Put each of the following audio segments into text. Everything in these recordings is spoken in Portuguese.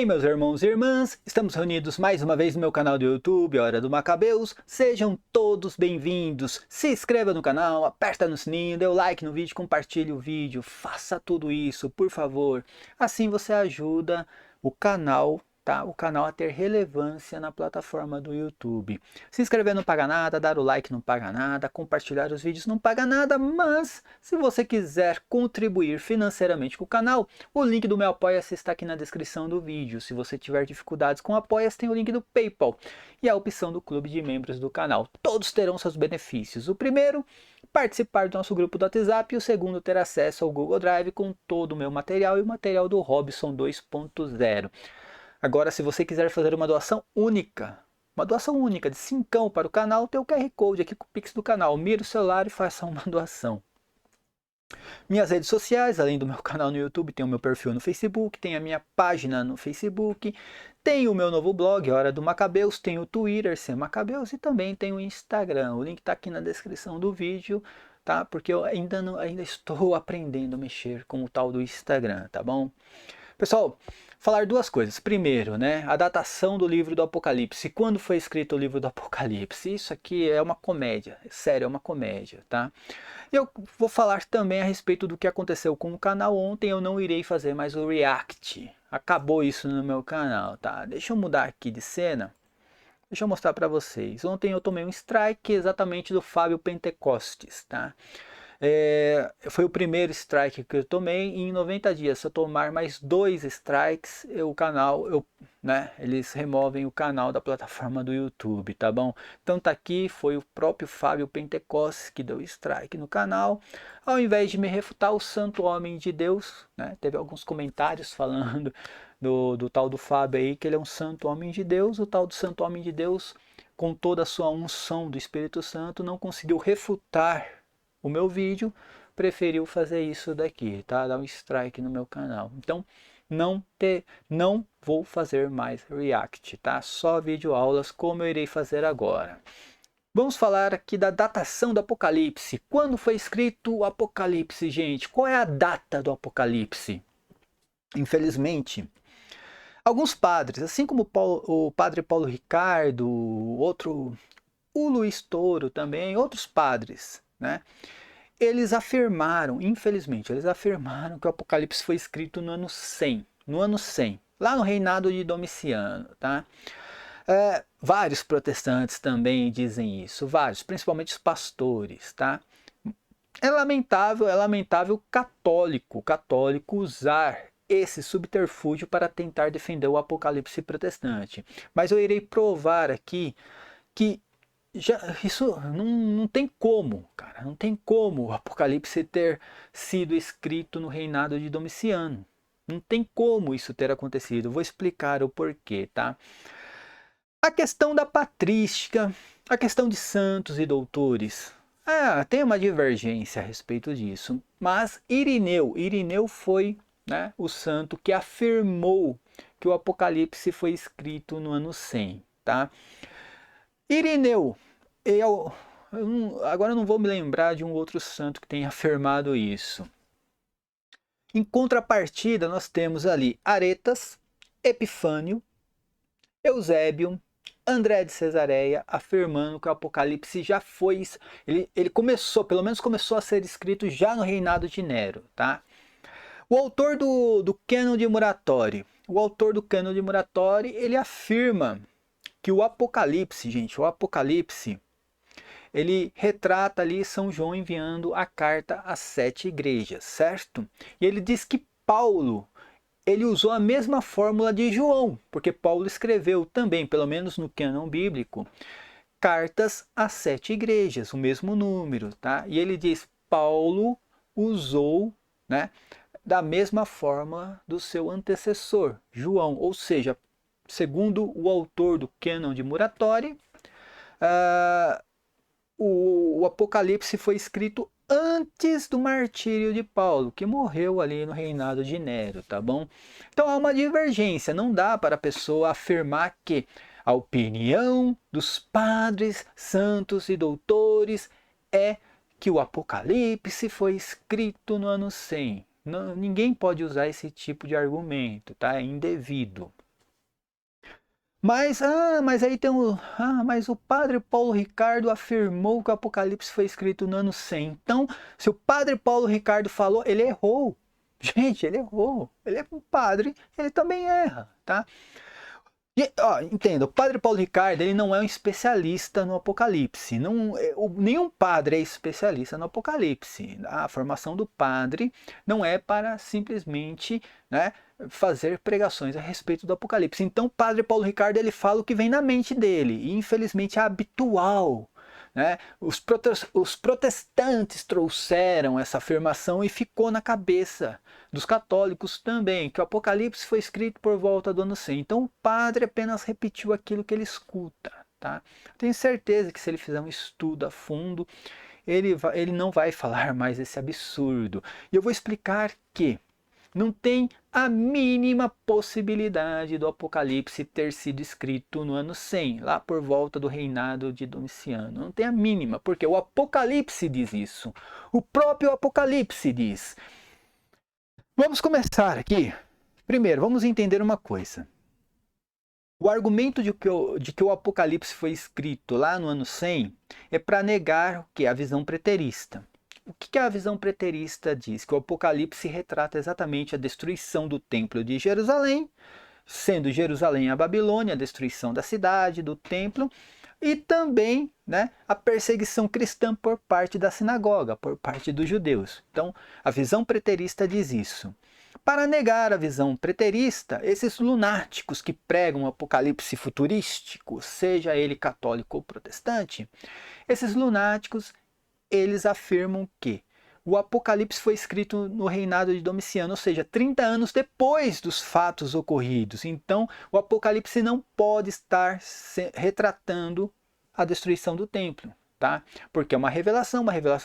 meus irmãos e irmãs, estamos reunidos mais uma vez no meu canal do YouTube, Hora do Macabeus. Sejam todos bem-vindos. Se inscreva no canal, aperta no sininho, dê o like no vídeo, compartilhe o vídeo, faça tudo isso, por favor. Assim você ajuda o canal, tá? O canal a ter relevância na plataforma do YouTube. Se inscrever não paga nada, dar o like não paga nada, compartilhar os vídeos não paga nada, mas se você quiser contribuir financeiramente com o canal, o link do meu Apoia-se está aqui na descrição do vídeo. Se você tiver dificuldades com o Apoia-se, tem o link do PayPal e a opção do clube de membros do canal. Todos terão seus benefícios. O primeiro, participar do nosso grupo do WhatsApp, e o segundo, ter acesso ao Google Drive com todo o meu material e o material do Robson 2.0. Agora, se você quiser fazer uma doação única de 5 para o canal, tem o QR Code aqui com o Pix do canal. Mire o celular e faça uma doação. Minhas redes sociais, além do meu canal no YouTube, tem o meu perfil no Facebook, tem a minha página no Facebook, tem o meu novo blog, Hora do Macabeus, tem o Twitter, Sem Macabeus, e também tem o Instagram. O link está aqui na descrição do vídeo, tá? Porque eu ainda estou aprendendo a mexer com o tal do Instagram, tá bom? Pessoal, falar duas coisas. Primeiro, né, a datação do livro do Apocalipse. Quando foi escrito o livro do Apocalipse? Isso aqui é uma comédia, sério, é uma comédia, tá? Eu vou falar também a respeito do que aconteceu com o canal ontem. Eu não irei fazer mais o react. Acabou isso no meu canal, tá? Deixa eu mudar aqui de cena. Deixa eu mostrar para vocês. Ontem eu tomei um strike exatamente do Fábio Pentecostes, tá? Foi o primeiro strike que eu tomei, e em 90 dias, se eu tomar mais 2 strikes, eles removem o canal da plataforma do YouTube, tá bom? Então tá aqui, foi o próprio Fábio Pentecostes que deu strike no canal. Ao invés de me refutar, o santo homem de Deus, né? Teve alguns comentários falando do tal do Fábio aí, que ele é um santo homem de Deus. O tal do santo homem de Deus, com toda a sua unção do Espírito Santo, não conseguiu refutar o meu vídeo, preferiu fazer isso daqui, tá? Dar um strike no meu canal. Então, não vou fazer mais react, tá? Só vídeo aulas, como eu irei fazer agora. Vamos falar aqui da datação do Apocalipse. Quando foi escrito o Apocalipse, gente? Qual é a data do Apocalipse? Infelizmente, alguns padres, assim como o padre Paulo Ricardo, o Luiz Toro também, outros padres, né? Eles afirmaram, infelizmente, que o Apocalipse foi escrito no ano 100, lá no reinado de Domiciano, tá? Vários protestantes também dizem isso, vários, principalmente os pastores, tá? É lamentável católico usar esse subterfúgio para tentar defender o Apocalipse protestante. Mas eu irei provar aqui que isso não tem como, cara, não tem como o Apocalipse ter sido escrito no reinado de Domiciano. Não tem como isso ter acontecido. Vou explicar o porquê, tá? A questão da patrística, a questão de santos e doutores, tem uma divergência a respeito disso. Mas Irineu foi, né, o santo que afirmou que o Apocalipse foi escrito no ano 100, tá? Irineu, agora eu não vou me lembrar de um outro santo que tenha afirmado isso. Em contrapartida, nós temos ali Aretas, Epifânio, Eusébio, André de Cesareia, afirmando que o Apocalipse já foi, ele começou, pelo menos começou a ser escrito já no reinado de Nero, tá? O autor do Cânon de Muratori, ele afirma que o Apocalipse, gente, ele retrata ali São João enviando a carta às 7 igrejas, certo? E ele diz que Paulo, ele usou a mesma fórmula de João, porque Paulo escreveu também, pelo menos no cânon bíblico, cartas às 7 igrejas, o mesmo número, tá? E ele diz, Paulo usou, né, da mesma fórmula do seu antecessor, João, ou seja, segundo o autor do Cânon de Muratori, o Apocalipse foi escrito antes do martírio de Paulo, que morreu ali no reinado de Nero, tá bom? Então há uma divergência, não dá para a pessoa afirmar que a opinião dos padres, santos e doutores é que o Apocalipse foi escrito no ano 100. Não, ninguém pode usar esse tipo de argumento, tá? É indevido. Mas aí tem mas o padre Paulo Ricardo afirmou que o Apocalipse foi escrito no ano 100. Então, se o padre Paulo Ricardo falou, ele errou. Gente, ele errou. Ele é um padre, ele também erra, tá? E, ó, entenda, o padre Paulo Ricardo, ele não é um especialista no Apocalipse. Não, nenhum padre é especialista no Apocalipse. A formação do padre não é para simplesmente, né, fazer pregações a respeito do Apocalipse. Então o padre Paulo Ricardo, ele fala o que vem na mente dele. E infelizmente é habitual, né? Os protestantes trouxeram essa afirmação e ficou na cabeça dos católicos também, que o Apocalipse foi escrito por volta do ano 100. Então o padre apenas repetiu aquilo que ele escuta. Tá? Tenho certeza que se ele fizer um estudo a fundo, ele não vai falar mais esse absurdo. E eu vou explicar que não tem a mínima possibilidade do Apocalipse ter sido escrito no ano 100, lá por volta do reinado de Domiciano. Não tem a mínima, porque o Apocalipse diz isso. O próprio Apocalipse diz. Vamos começar aqui. Primeiro, vamos entender uma coisa. O argumento de que o Apocalipse foi escrito lá no ano 100 é para negar o que? A visão preterista. O que a visão preterista diz? Que o Apocalipse retrata exatamente a destruição do templo de Jerusalém, sendo Jerusalém a Babilônia, a destruição da cidade, do templo, e também, né, a perseguição cristã por parte da sinagoga, por parte dos judeus. Então, a visão preterista diz isso. Para negar a visão preterista, esses lunáticos que pregam o apocalipse futurístico, seja ele católico ou protestante, esses lunáticos, eles afirmam que o Apocalipse foi escrito no reinado de Domiciano, ou seja, 30 anos depois dos fatos ocorridos. Então, o Apocalipse não pode estar retratando a destruição do templo, tá? Porque é uma revelação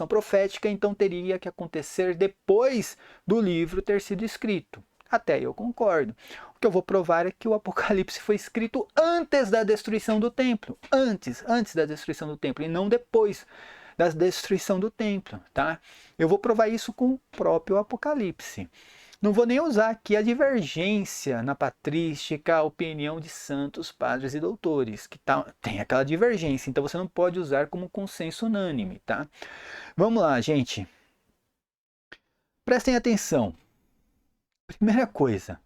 profética, então teria que acontecer depois do livro ter sido escrito. Até eu concordo. O que eu vou provar é que o Apocalipse foi escrito antes da destruição do templo. Antes da destruição do templo, e não depois da destruição do templo, tá? Eu vou provar isso com o próprio Apocalipse. Não vou nem usar aqui a divergência na patrística, a opinião de santos, padres e doutores, que tem aquela divergência, então você não pode usar como consenso unânime, tá? Vamos lá, gente. Prestem atenção. Primeira coisa,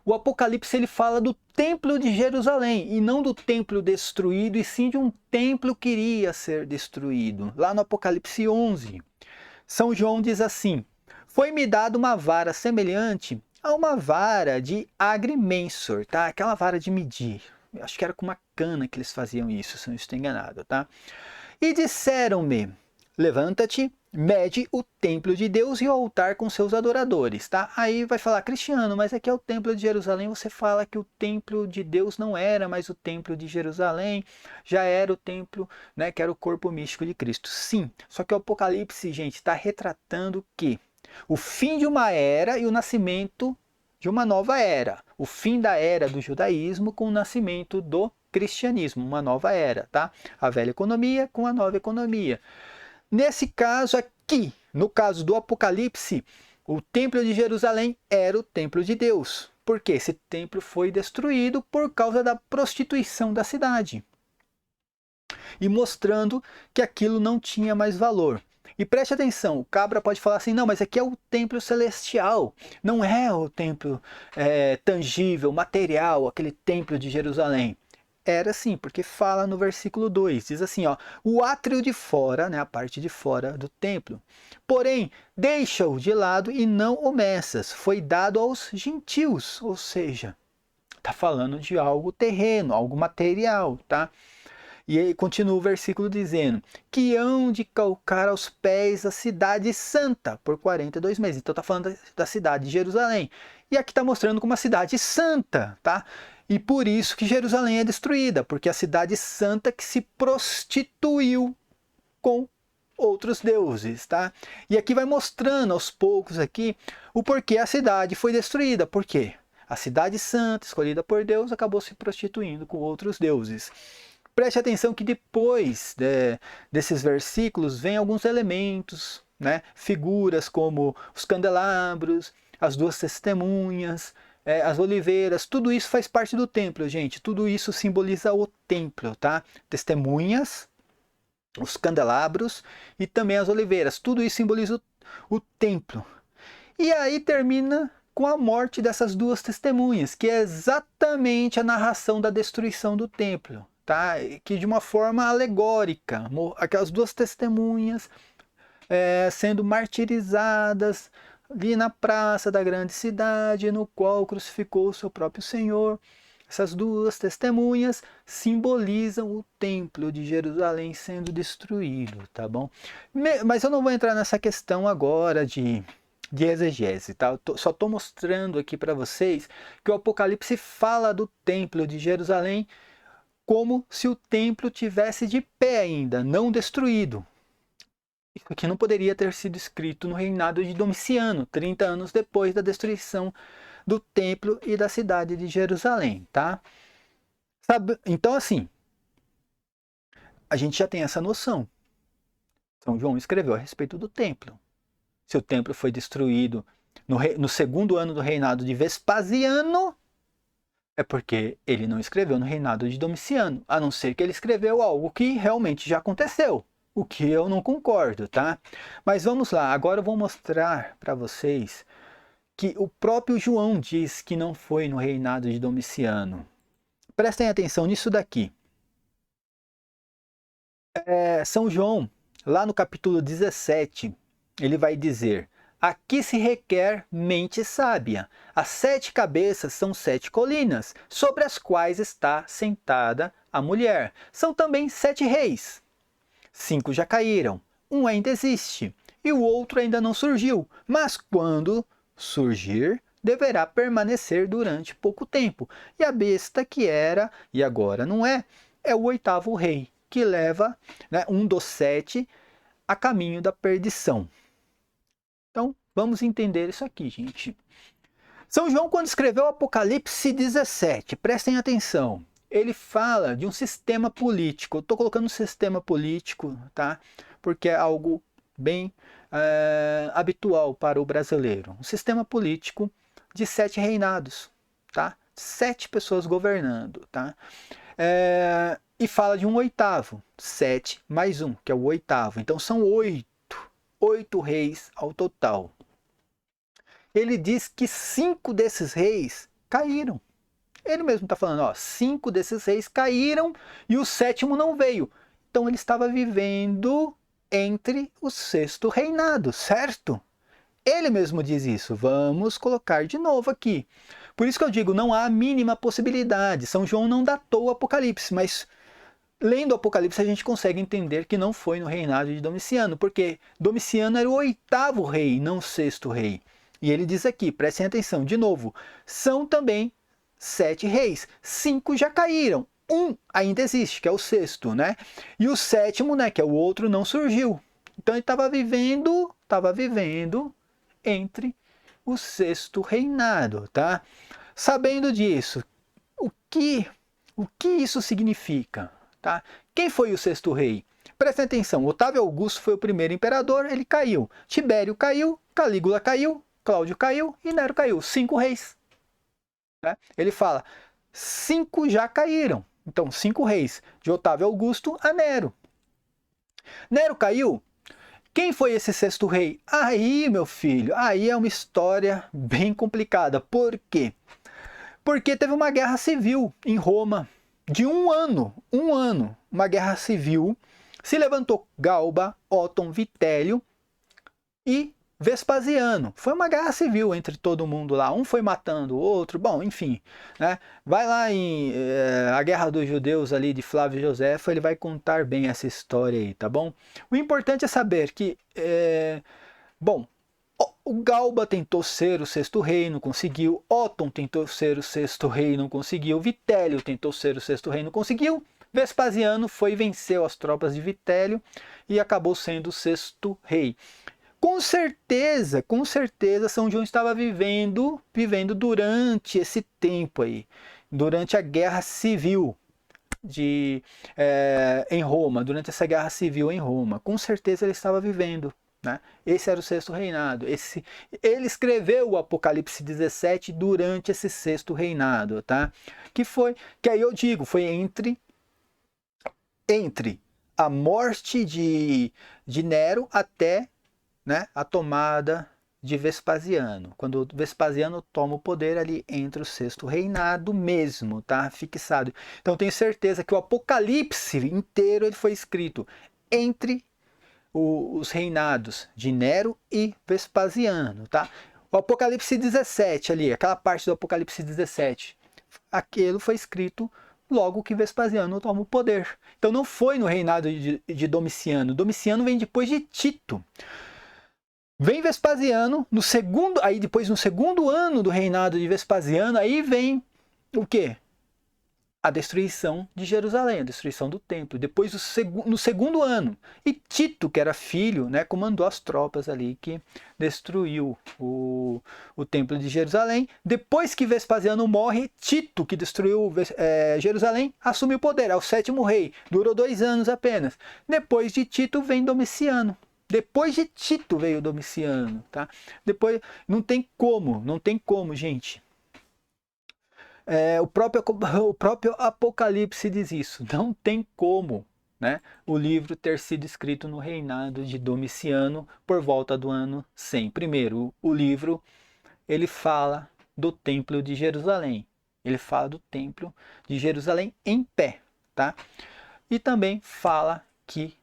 o Apocalipse ele fala do templo de Jerusalém e não do templo destruído, e sim de um templo que iria ser destruído. Lá no Apocalipse 11, São João diz assim: foi-me dada uma vara semelhante a uma vara de agrimensor, tá? Aquela vara de medir. Eu acho que era com uma cana que eles faziam isso, se eu não estou enganado, tá? E disseram-me: levanta-te, mede o templo de Deus e o altar com seus adoradores, tá? Aí vai falar, Cristiano, mas aqui é o templo de Jerusalém, você fala que o templo de Deus não era mais o templo de Jerusalém, já era o templo, né, que era o corpo místico de Cristo. Sim, só que o Apocalipse, gente, está retratando que o fim de uma era e o nascimento de uma nova era. O fim da era do judaísmo com o nascimento do cristianismo, uma nova era, tá? A velha economia com a nova economia. Nesse caso aqui, no caso do Apocalipse, o templo de Jerusalém era o templo de Deus, porque esse templo foi destruído por causa da prostituição da cidade, e mostrando que aquilo não tinha mais valor. E preste atenção, o cabra pode falar assim, não, mas aqui é o templo celestial, não é o templo tangível, material, aquele templo de Jerusalém. Era sim, porque fala no versículo 2, diz assim, ó, o átrio de fora, né, a parte de fora do templo, porém, deixa-o de lado e não o meças, foi dado aos gentios, ou seja, está falando de algo terreno, algo material, tá? E aí continua o versículo dizendo que hão de calcar aos pés a cidade santa por 42 meses. Então está falando da cidade de Jerusalém. E aqui está mostrando como uma cidade santa, tá? E por isso que Jerusalém é destruída, porque a cidade santa que se prostituiu com outros deuses, tá? E aqui vai mostrando aos poucos aqui o porquê a cidade foi destruída. Por quê? A cidade santa, escolhida por Deus, acabou se prostituindo com outros deuses. Preste atenção que depois desses versículos vem alguns elementos, né? Figuras como os candelabros, as duas testemunhas, as oliveiras, tudo isso faz parte do templo, gente. Tudo isso simboliza o templo, tá? Testemunhas, os candelabros e também as oliveiras. Tudo isso simboliza o templo. E aí termina com a morte dessas duas testemunhas, que é exatamente a narração da destruição do templo, tá? Que de uma forma alegórica, aquelas duas testemunhas sendo martirizadas ali na praça da grande cidade, no qual crucificou o seu próprio Senhor. Essas duas testemunhas simbolizam o templo de Jerusalém sendo destruído, tá bom? Mas eu não vou entrar nessa questão agora de exegese, tá? Só estou mostrando aqui para vocês que o Apocalipse fala do templo de Jerusalém como se o templo tivesse de pé ainda, não destruído. Isso aqui não poderia ter sido escrito no reinado de Domiciano, 30 anos depois da destruição do templo e da cidade de Jerusalém, tá? Então, assim, a gente já tem essa noção. São João escreveu a respeito do templo. Se o templo foi destruído no segundo ano do reinado de Vespasiano, é porque ele não escreveu no reinado de Domiciano, a não ser que ele escreveu algo que realmente já aconteceu, o que eu não concordo, tá? Mas vamos lá, agora eu vou mostrar para vocês que o próprio João diz que não foi no reinado de Domiciano. Prestem atenção nisso daqui. São João, lá no capítulo 17, ele vai dizer: aqui se requer mente sábia. As 7 cabeças são 7 colinas, sobre as quais está sentada a mulher. São também 7 reis. 5 já caíram, um ainda existe, e o outro ainda não surgiu. Mas quando surgir, deverá permanecer durante pouco tempo. E a besta que era, e agora não é, é o 8º rei, que leva, né, um dos 7 a caminho da perdição. Então, vamos entender isso aqui, gente. São João, quando escreveu o Apocalipse 17, prestem atenção, ele fala de um sistema político. Eu estou colocando um sistema político, tá? Porque é algo bem habitual para o brasileiro. Um sistema político de 7 reinados, tá? 7 pessoas governando, tá? E fala de um 8º, 7 mais 1, que é o 8º. Então são 8 reis ao total. Ele diz que 5 desses reis caíram. Ele mesmo está falando, ó, 5 desses reis caíram e o 7º não veio. Então ele estava vivendo entre o 6º reinado, certo? Ele mesmo diz isso. Vamos colocar de novo aqui. Por isso que eu digo, não há a mínima possibilidade. São João não datou o Apocalipse, mas lendo o Apocalipse a gente consegue entender que não foi no reinado de Domiciano, porque Domiciano era o 8º rei, não o 6º rei. E ele diz aqui, prestem atenção, de novo, são também 7 reis, 5 já caíram, um ainda existe, que é o 6º, né? E o 7º, né, que é o outro, não surgiu. Então ele estava vivendo entre o 6º reinado, tá? Sabendo disso, o que isso significa, tá? Quem foi o 6º rei? Prestem atenção, Otávio Augusto foi o primeiro imperador, ele caiu. Tibério caiu, Calígula caiu, Cláudio caiu e Nero caiu. 5 reis. Né? Ele fala, 5 já caíram. Então, 5 reis, de Otávio Augusto a Nero. Nero caiu. Quem foi esse 6º rei? Aí, meu filho, aí é uma história bem complicada. Por quê? Porque teve uma guerra civil em Roma de um ano, uma guerra civil. Se levantou Galba, Otton, Vitélio e Vespasiano. Foi uma guerra civil entre todo mundo lá. Um foi matando o outro. Bom, enfim. Né? Vai lá em A Guerra dos Judeus ali de Flávio Josefo. Ele vai contar bem essa história aí, tá bom? O importante é saber que... bom, o Galba tentou ser o 6º rei, não conseguiu. Otton tentou ser o 6º rei, não conseguiu. Vitélio tentou ser o 6º rei, não conseguiu. Vespasiano foi e venceu as tropas de Vitélio e acabou sendo o 6º rei. Com certeza, São João estava vivendo durante esse tempo aí, durante a guerra civil em Roma, durante essa guerra civil em Roma. Com certeza ele estava vivendo, né? Esse era o sexto reinado. Ele escreveu o Apocalipse 17 durante esse sexto reinado, tá? Que aí eu digo, foi entre a morte de Nero até, né, a tomada de Vespasiano. Quando Vespasiano toma o poder, ali entre o sexto reinado mesmo, tá? Fixado. Então tenho certeza que o Apocalipse inteiro ele foi escrito entre os reinados de Nero e Vespasiano, tá? O Apocalipse 17 ali, aquela parte do Apocalipse 17, aquilo foi escrito logo que Vespasiano toma o poder. Então não foi no reinado de Domiciano. Domiciano vem depois de Tito. Vem Vespasiano, aí depois no segundo ano do reinado de Vespasiano, aí vem o quê? A destruição de Jerusalém, a destruição do templo, depois no segundo ano. E Tito, que era filho, né, comandou as tropas ali que destruiu o templo de Jerusalém. Depois que Vespasiano morre, Tito, que destruiu Jerusalém, assumiu o poder, é o sétimo rei, durou 2 anos apenas. Depois de Tito vem Domiciano. Depois de Tito veio Domiciano, tá? Depois, não tem como, gente. O próprio Apocalipse diz isso. Não tem como, né, o livro ter sido escrito no reinado de Domiciano por volta do ano 100. Primeiro, o livro ele fala do Templo de Jerusalém. Ele fala do Templo de Jerusalém em pé, tá? E também fala que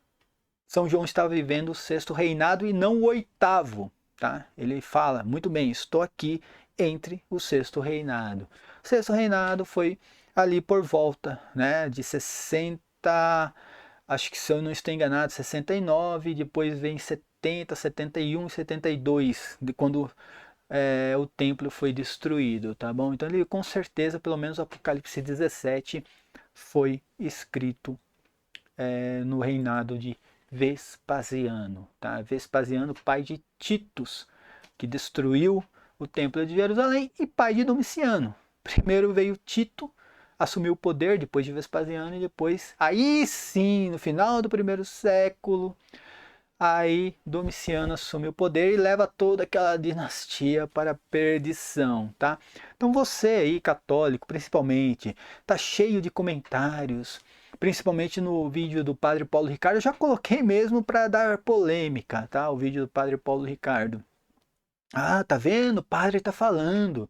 São João estava vivendo o sexto reinado e não o oitavo, tá? Ele fala, muito bem, estou aqui entre o sexto reinado. O sexto reinado foi ali por volta, né, de 60, acho que se eu não estou enganado, 69, depois vem 70, 71 e 72, de quando o templo foi destruído, tá bom? Então ele com certeza, pelo menos o Apocalipse 17 foi escrito no reinado de Vespasiano, tá? Vespasiano, pai de Titus, que destruiu o templo de Jerusalém, e pai de Domiciano. Primeiro veio Tito, assumiu o poder depois de Vespasiano, e depois, aí sim, no final do primeiro século, aí Domiciano assume o poder e leva toda aquela dinastia para a perdição, tá? Então você aí, católico, principalmente, tá cheio de comentários, principalmente no vídeo do Padre Paulo Ricardo, eu já coloquei mesmo para dar polêmica, tá? O vídeo do Padre Paulo Ricardo. Ah, tá vendo? O padre tá falando.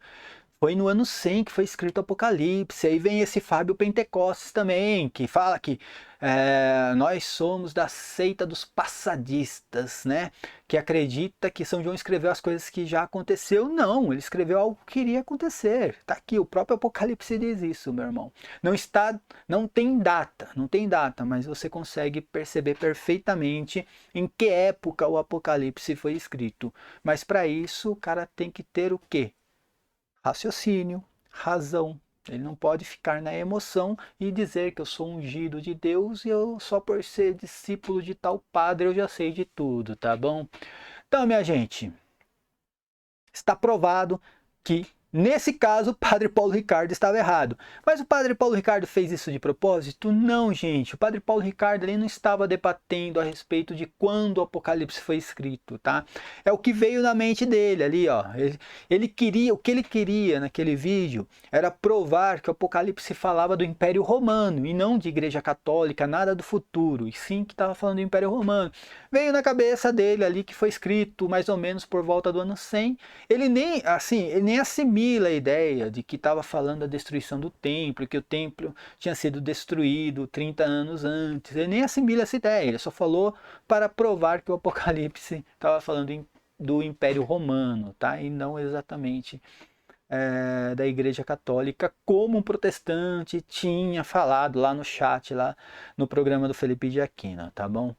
Foi no ano 100 que foi escrito o Apocalipse. Aí vem esse Fábio Pentecostes também, que fala que nós somos da seita dos passadistas, né? Que acredita que São João escreveu as coisas que já aconteceu. Não, ele escreveu algo que iria acontecer. Tá aqui, o próprio Apocalipse diz isso, meu irmão. Não tem data, mas você consegue perceber perfeitamente em que época o Apocalipse foi escrito. Mas para isso, o cara tem que ter o quê? Raciocínio, razão. Ele não pode ficar na emoção e dizer que eu sou ungido de Deus e eu só por ser discípulo de tal padre eu já sei de tudo, tá bom? Então, minha gente, está provado que nesse caso o padre Paulo Ricardo estava errado. Mas o padre Paulo Ricardo fez isso de propósito? Não, gente. O padre Paulo Ricardo ele não estava debatendo a respeito de quando o Apocalipse foi escrito, tá? É o que veio na mente dele ali, ó. Ele queria, o que ele queria naquele vídeo era provar que o Apocalipse falava do Império Romano e não de Igreja Católica, nada do futuro, e sim que estava falando do Império Romano. Veio na cabeça dele ali que foi escrito mais ou menos por volta do ano 100. Ele nem assimila a ideia de que estava falando da destruição do templo, que o templo tinha sido destruído 30 anos antes. Ele nem assimila essa ideia, ele só falou para provar que o Apocalipse estava falando do Império Romano, tá? E não exatamente da Igreja Católica, como um protestante tinha falado lá no chat, lá no programa do Felipe de Aquino, tá bom?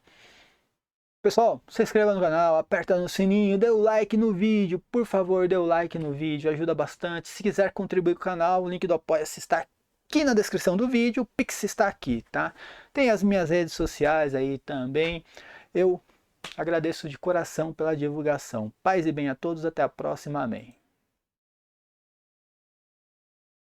Pessoal, se inscreva no canal, aperta no sininho, dê o like no vídeo, por favor, dê o like no vídeo, ajuda bastante. Se quiser contribuir com o canal, o link do Apoia-se está aqui na descrição do vídeo, o Pix está aqui, tá? Tem as minhas redes sociais aí também. Eu agradeço de coração pela divulgação. Paz e bem a todos, até a próxima, amém.